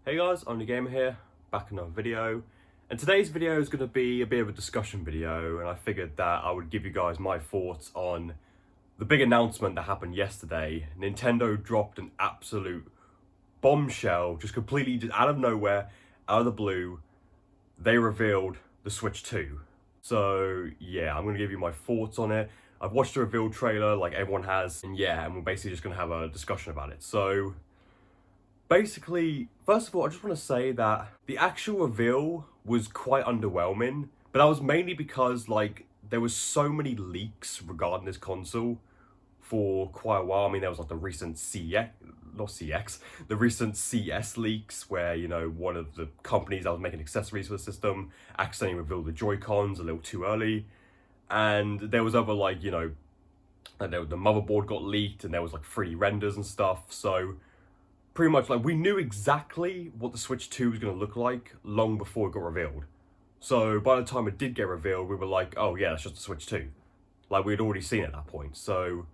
Hey guys, OmniGamer here, back in another video. And today's video is going to be a bit of a discussion video, and I figured that I would give you guys my thoughts on the big announcement that happened yesterday. Nintendo dropped an absolute bombshell, just completely just out of nowhere, out of the blue. They revealed the Switch 2. So yeah, I'm going to give you my thoughts on it. I've watched the reveal trailer like everyone has, and yeah, and we're basically just going to have a discussion about it. So basically, first of all, I just want to say that the actual reveal was quite underwhelming, but that was mainly because like there was so many leaks regarding this console for quite a while. I mean, there was like the recent the recent CS leaks where, you know, one of the companies that was making accessories for the system accidentally revealed the Joy-Cons a little too early. And there was other like, you know, the motherboard got leaked and there was like 3D renders and stuff. So pretty much like we knew exactly what the Switch 2 was going to look like long before it got revealed. So by the time it did get revealed, we were like, oh yeah, it's just the Switch 2. Like we had already seen it at that point. So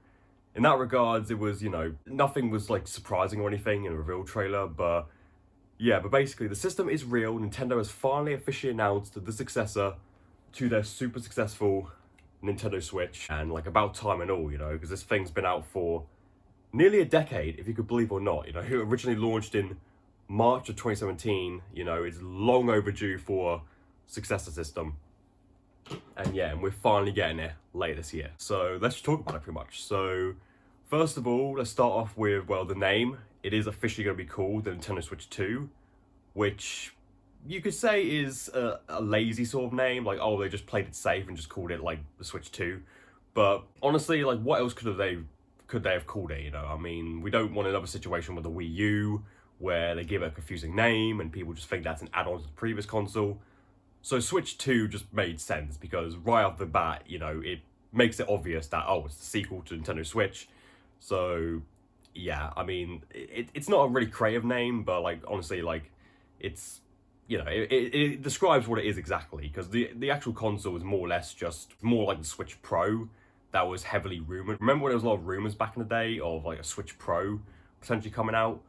in that regards, it was, you know, nothing was like surprising or anything in a reveal trailer. But yeah, but basically the system is real. Nintendo has finally officially announced the successor to their super successful Nintendo Switch. And like about time and all, you know, because this thing's been out for nearly a decade, if you could believe or not. You know, it originally launched in March of 2017. You know, it's long overdue for a successor system. And yeah, and we're finally getting it later this year. So let's talk about it pretty much. So first of all, let's start off with, well, the name. It is officially going to be called the Nintendo Switch 2, which you could say is a lazy sort of name. Like, oh, they just played it safe and just called it like the Switch 2. But honestly, like, what else could they have called it, you know? I mean, we don't want another situation with the Wii U where they give it a confusing name and people just think that's an add-on to the previous console. So Switch 2 just made sense because right off the bat, you know, it makes it obvious that, oh, it's the sequel to Nintendo Switch. So yeah, I mean, it's not a really creative name, but like, honestly, like, it's, you know, it describes what it is exactly, because the actual console is more or less just more like the Switch Pro that was heavily rumored. Remember when there was a lot of rumors back in the day of like a Switch Pro potentially coming out?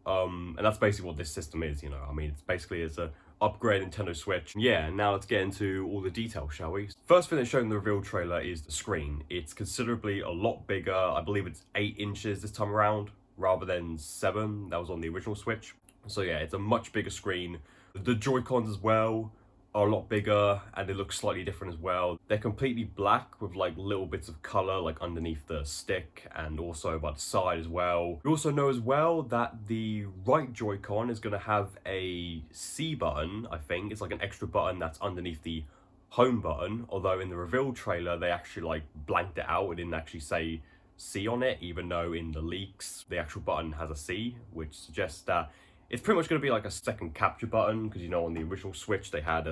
And that's basically what this system is, you know. I mean, it's a upgrade Nintendo Switch. Yeah, now let's get into all the details, shall we? First thing that's shown in the reveal trailer is the screen. It's considerably a lot bigger. I believe it's 8 inches this time around, rather than 7 that was on the original Switch. So yeah, it's a much bigger screen. The Joy-Cons as well are a lot bigger, and they look slightly different as well. They're completely black with like little bits of color like underneath the stick and also by the side as well. We also know as well that the right Joy-Con is going to have a C button. I think it's like an extra button that's underneath the home button, although in the reveal trailer they actually like blanked it out. It didn't actually say C on it, even though in the leaks the actual button has a C, which suggests that it's pretty much going to be like a second capture button, because, you know, on the original Switch they had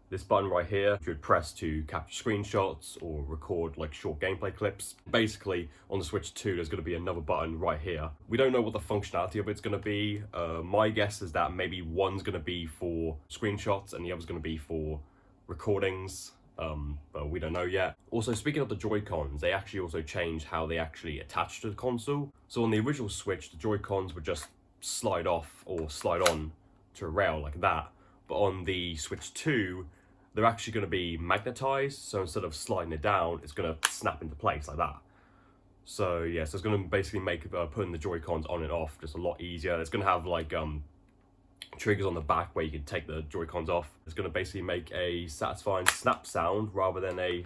this button right here which you would press to capture screenshots or record like short gameplay clips. Basically on the Switch 2 there's going to be another button right here. We don't know what the functionality of it's going to be. My guess is that maybe one's going to be for screenshots and the other's going to be for recordings, but we don't know yet. Also, speaking of the Joy-Cons, they actually also changed how they actually attach to the console. So on the original Switch, the Joy-Cons would just slide off or slide on to a rail like that, but on the Switch 2 they're actually going to be magnetized, so instead of sliding it down it's going to snap into place like that. So yeah, so it's going to basically make putting the Joy-Cons on and off just a lot easier. It's going to have like triggers on the back where you can take the Joy-Cons off. It's going to basically make a satisfying snap sound rather than a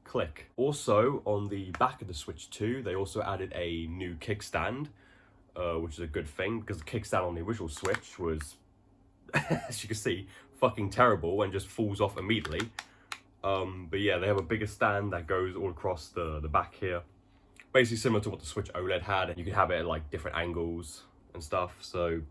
click. Also on the back of the Switch 2 they also added a new kickstand, which is a good thing, because the kickstand on the original Switch was, as you can see, fucking terrible and just falls off immediately. But yeah, they have a bigger stand that goes all across the back here. Basically similar to what the Switch OLED had. You can have it at like different angles and stuff. So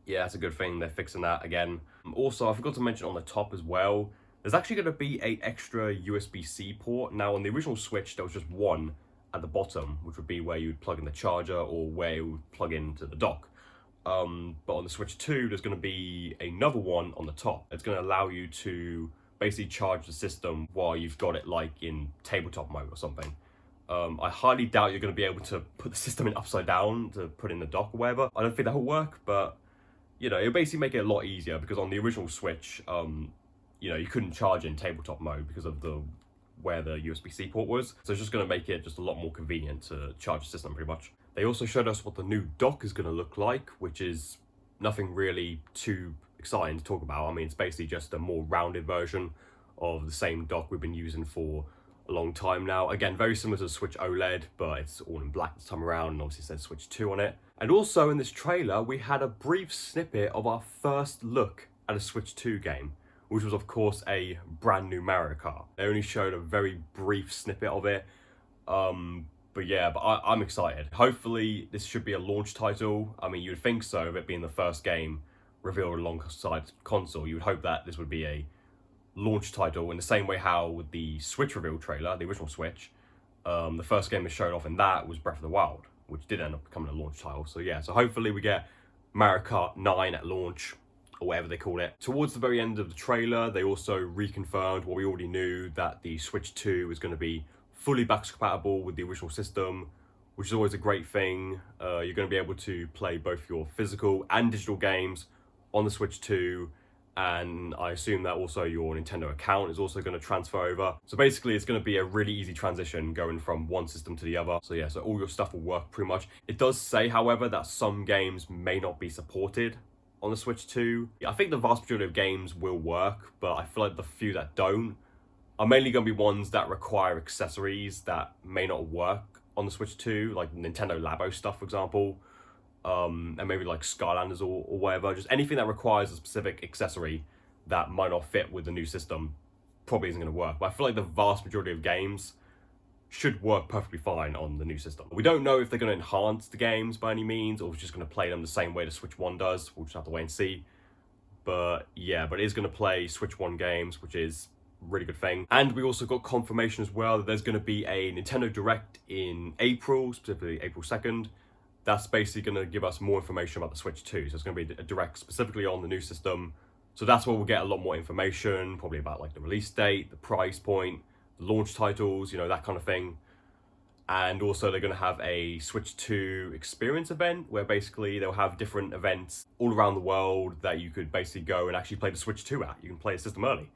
yeah, that's a good thing. They're fixing that again. Also, I forgot to mention on the top as well, there's actually going to be an extra USB-C port. Now on the original Switch there was just one at the bottom, which would be where you would plug in the charger or where you would plug into the dock. But on the Switch 2 there's going to be another one on the top. It's going to allow you to basically charge the system while you've got it like in tabletop mode or something. I highly doubt you're going to be able to put the system in upside down to put in the dock or whatever. I don't think that will work, but you know, it'll basically make it a lot easier, because on the original Switch, you know, you couldn't charge in tabletop mode because of where the USB-C port was. So it's just going to make it just a lot more convenient to charge the system, pretty much. They also showed us what the new dock is going to look like, which is nothing really too exciting to talk about. I mean, it's basically just a more rounded version of the same dock we've been using for a long time now. Again, very similar to the Switch OLED, but it's all in black this time around, and obviously it says Switch 2 on it. And also in this trailer, we had a brief snippet of our first look at a Switch 2 game, which was of course a brand new Mario Kart. They only showed a very brief snippet of it. But yeah, I'm excited. Hopefully this should be a launch title. I mean, you'd think so, with it being the first game revealed alongside console. You would hope that this would be a launch title, in the same way how with the Switch reveal trailer, the original Switch, the first game that showed off in that was Breath of the Wild, which did end up becoming a launch title. So yeah, so hopefully we get Mario Kart 9 at launch, or whatever they call it. Towards the very end of the trailer, they also reconfirmed what we already knew, that the Switch 2 is going to be fully backwards compatible with the original system, which is always a great thing. You're going to be able to play both your physical and digital games on the Switch 2, and I assume that also your Nintendo account is also going to transfer over. So basically it's going to be a really easy transition going from one system to the other. So yeah, so all your stuff will work pretty much. It does say, however, that some games may not be supported on the Switch 2. I think the vast majority of games will work, but I feel like the few that don't are mainly going to be ones that require accessories that may not work on the Switch 2, like Nintendo Labo stuff, for example. And maybe like Skylanders or whatever. Just anything that requires a specific accessory that might not fit with the new system probably isn't going to work. But I feel like the vast majority of games should work perfectly fine on the new system. We don't know if they're going to enhance the games by any means, or if it's just going to play them the same way the Switch 1 does. We'll just have to wait and see. But yeah, but it is going to play Switch 1 games, which is a really good thing. And we also got confirmation as well that there's going to be a Nintendo Direct in April, specifically April 2nd. That's basically going to give us more information about the Switch 2. So it's going to be a direct specifically on the new system. So that's where we'll get a lot more information, probably about like the release date, the price point, the launch titles, you know, that kind of thing. And also they're going to have a Switch 2 experience event, where basically they'll have different events all around the world that you could basically go and actually play the Switch 2 at. You can play the system early.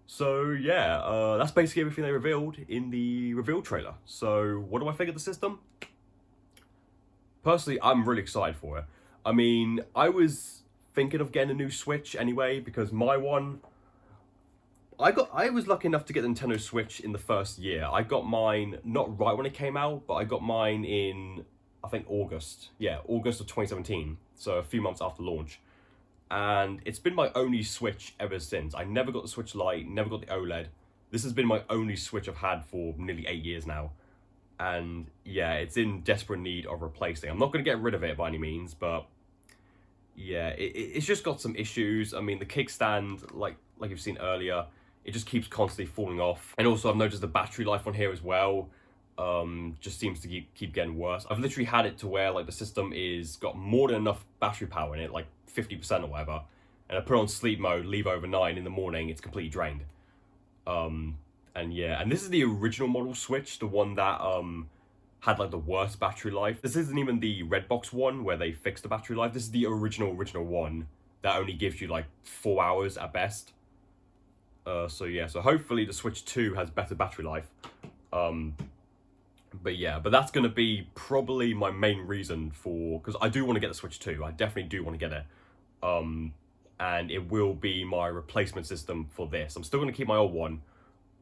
So yeah, that's basically everything they revealed in the reveal trailer. So what do I think of the system? Personally, I'm really excited for it. I mean, I was thinking of getting a new Switch anyway, because my one, I was lucky enough to get the Nintendo Switch in the first year. I got mine not right when it came out, but I got mine in, I think, August. Yeah, August of 2017. So a few months after launch. And it's been my only Switch ever since. I never got the Switch Lite, never got the OLED. This has been my only Switch I've had for nearly 8 years now. And yeah, it's in desperate need of replacing. I'm not going to get rid of it by any means, but yeah, it's just got some issues. I mean, the kickstand, like you've seen earlier, it just keeps constantly falling off. And also I've noticed the battery life on here as well just seems to keep getting worse. I've literally had it to where like the system is got more than enough battery power in it, like 50% or whatever, and I put it on sleep mode, leave overnight, in the morning it's completely drained. And yeah, and this is the original model Switch, the one that had like the worst battery life. This isn't even the Redbox one where they fixed the battery life. This is the original one that only gives you like 4 hours at best. So yeah, so hopefully the Switch 2 has better battery life. But yeah, but that's going to be probably my main reason for, because I do want to get the Switch 2. I definitely do want to get it. And it will be my replacement system for this. I'm still going to keep my old one.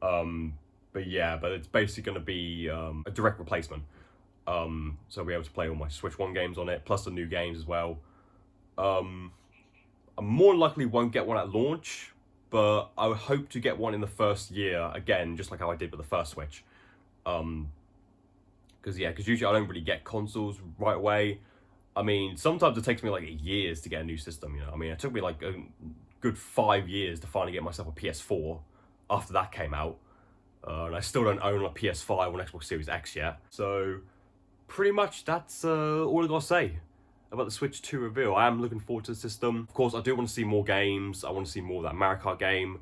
But yeah, but it's basically going to be a direct replacement. So I'll be able to play all my Switch 1 games on it, plus the new games as well. I more likely won't get one at launch, but I would hope to get one in the first year, again, just like how I did with the first Switch. Because usually I don't really get consoles right away. I mean, sometimes it takes me like years to get a new system, you know. I mean, it took me like a good 5 years to finally get myself a PS4 after that came out. And I still don't own a PS5 or an Xbox Series X yet. So pretty much that's all I gotta say about the Switch 2 reveal. I am looking forward to the system. Of course, I do want to see more games. I want to see more of that Mario Kart game.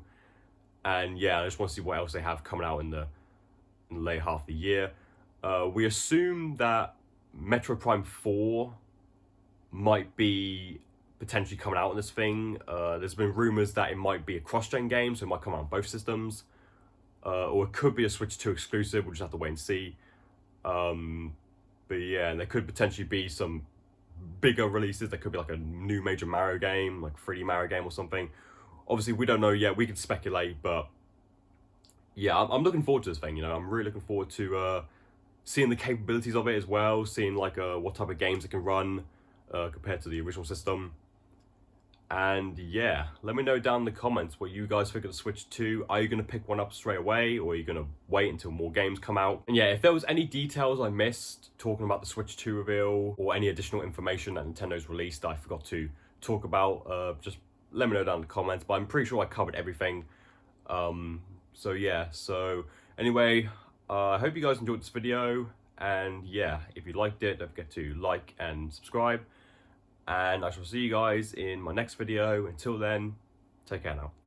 And yeah, I just want to see what else they have coming out in the later half of the year. We assume that Metro Prime 4 might be potentially coming out on this thing. There's been rumors that it might be a cross-gen game, so it might come out on both systems. Or it could be a Switch 2 exclusive, we'll just have to wait and see. But yeah, and there could potentially be some bigger releases. There could be like a new major Mario game, like 3D Mario game or something. Obviously, we don't know yet. We can speculate, but yeah, I'm looking forward to this thing. You know, I'm really looking forward to seeing the capabilities of it as well, seeing like what type of games it can run compared to the original system. And yeah, let me know down in the comments what you guys think of the Switch 2. Are you going to pick one up straight away, or are you going to wait until more games come out? And yeah, if there was any details I missed talking about the Switch 2 reveal, or any additional information that Nintendo's released that I forgot to talk about, just let me know down in the comments. But I'm pretty sure I covered everything. So yeah, so anyway, I hope you guys enjoyed this video. And yeah, if you liked it, don't forget to like and subscribe. And I shall see you guys in my next video. Until then, take care now.